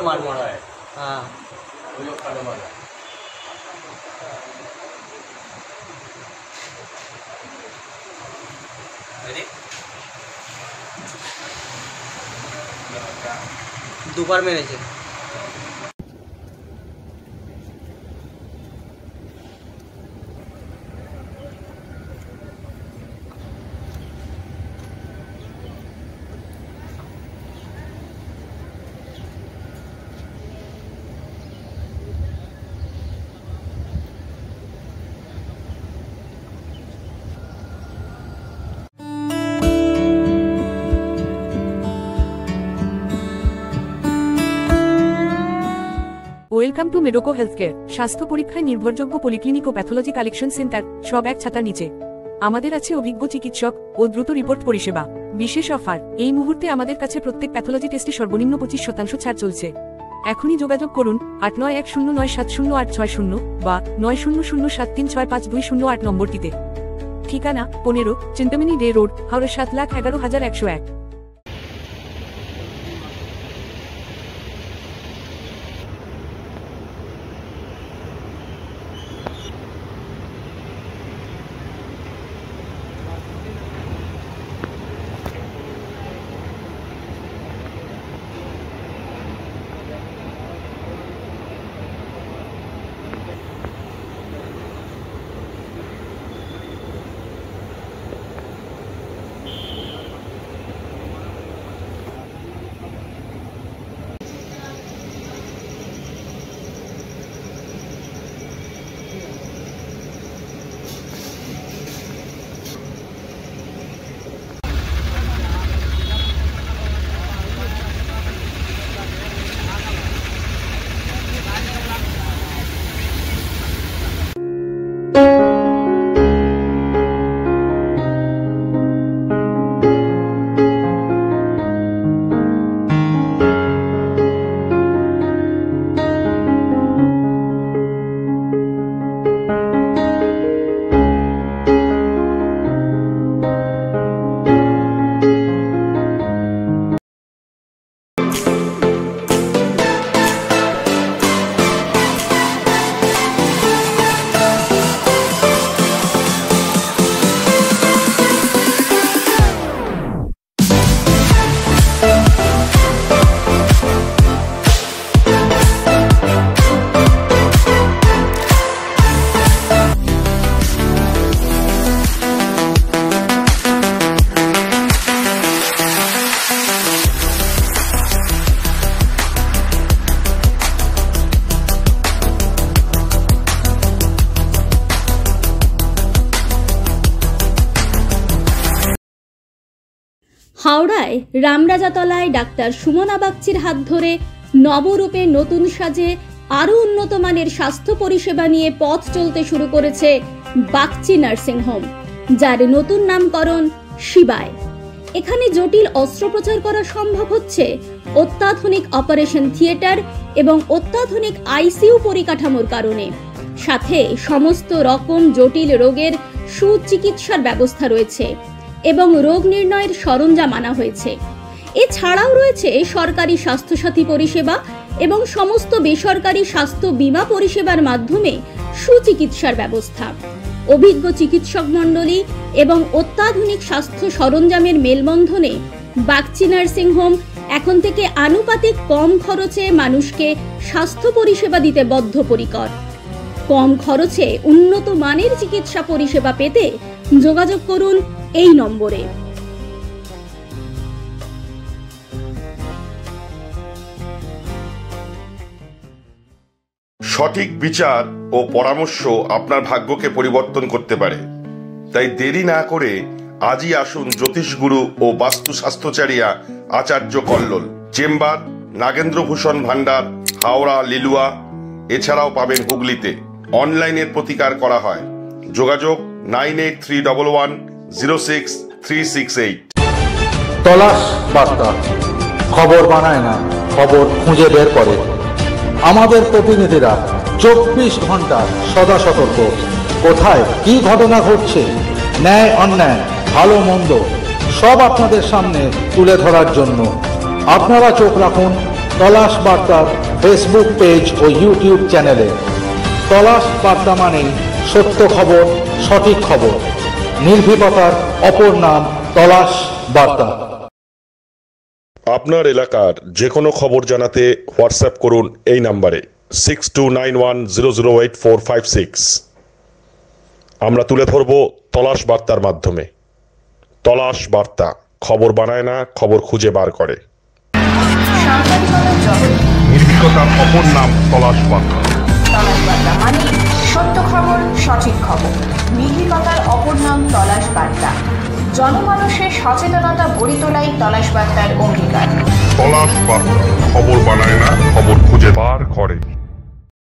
मार मारा है। हाँ वो लोग खाना मारा है। দুবার মেরেছে। Welcome to মেডোকো healthcare. স্বাস্থ্য পরীক্ষায় নির্ভরযোগ্য পলিক্লিনিক ও প্যাথোলজি কালেকশন সেন্টার, সব এক ছাতার নিচে। আমাদের আছে অভিজ্ঞ চিকিৎসক ও দ্রুত রিপোর্ট পরিষেবা। বিশেষ অফার, এই মুহূর্তে আমাদের কাছে প্রত্যেক প্যাথোলজি টেস্টে সর্বনিম্ন 25% ছাড় চলছে। এখনই যোগাযোগ করুন 8910970860 বা 9007365208 নম্বরটিতে। ঠিকানা 15 চিন্তামণি ডে রোড, হাওড়া 7,11,101। হাওড়ায় রামরাজাতলায় ডাক্তার সুমনা বাগচির হাত ধরে নবরূপে নতুন সাজে আরও উন্নত মানের স্বাস্থ্য পরিষেবা নিয়ে পথ চলতে শুরু করেছে বাগচি নার্সিং হোম, যার নতুন নামকরণ শিবায়। এখানে জটিল অস্ত্রোপচার করা সম্ভব হচ্ছে অত্যাধুনিক অপারেশন থিয়েটার এবং অত্যাধুনিক আইসিইউ পরিকাঠামোর কারণে। সাথে সমস্ত রকম জটিল রোগের সুচিকিৎসার ব্যবস্থা রয়েছে এবং রোগ নির্ণয়ের সরঞ্জাম আনা হয়েছে। এছাড়াও রয়েছে সরকারি স্বাস্থ্যসাথী পরিষেবা এবং সমস্ত বেসরকারি স্বাস্থ্য বীমা পরিষেবার মাধ্যমে সুচিকিৎসার ব্যবস্থা। অভিজ্ঞ চিকিৎসক মণ্ডলী এবং অত্যাধুনিক স্বাস্থ্য সরঞ্জামের মেলবন্ধনে বাগচি নার্সিং হোম এখন থেকে আনুপাতিক কম খরচে মানুষকে স্বাস্থ্য পরিষেবা দিতে বদ্ধপরিকর। কম খরচে উন্নত মানের চিকিৎসা পরিষেবা পেতে যোগাযোগ করুন এই নম্বরে। সঠিক বিচার ও পরামর্শ আপনার ভাগ্যকে পরিবর্তন করতে পারে। তাই দেরি না করে আজই আসুন জ্যোতিষগুরু ও বাস্তু স্বাস্থ্যচারিয়া আচার্য কল্লোল। চেম্বার নাগেন্দ্রভূষণ ভান্ডার, হাওড়া লিলুয়া। এছাড়াও পাবেন হুগলিতে। অনলাইনের প্রতিকার করা হয়। যোগাযোগ 9831106368। তলাশ বার্তা, খবর বানায় না, খবর খুঁজে বের করে। আমাদের প্রতিনিধিরা 24 ঘন্টা সদা সতর্ক। কোথায় কি ঘটনা ঘটছে, ন্যায় অন্যায়, ভালো মন্দ সব আপনাদের সামনে তুলে ধরার জন্য আপনারা চোখ রাখুন তলাশ বার্তার ফেসবুক পেজ ও ইউটিউব চ্যানেলে। তলাশ বার্তা মানেই সত্য খবর, সঠিক খবর। নির্ভীকতার অপর নাম তলাশ বার্তা। আপনার এলাকার যে কোনো খবর জানাতে হোয়াটসঅ্যাপ করুন এই নাম্বারে 6291008456। আমরা তুলে ধরব তলাশ বার্তার মাধ্যমে। তলাশ বার্তা, খবর বানায় না, খবর খুঁজে বার করে। নির্ভীকতার অপর নাম তলাশ বার্তা। তলাশ বার্তা মানে সত্য খবর, সঠিক খবর। নির্ভীকতার অপর নাম তলাশ বার্তা। জনমানুষের সচেতনতা গড়ে তোলাই তলাশ বার্তার অঙ্গীকার। তলাশ বার্তা, খবর বানায় না, খবর খুঁজে বার করে।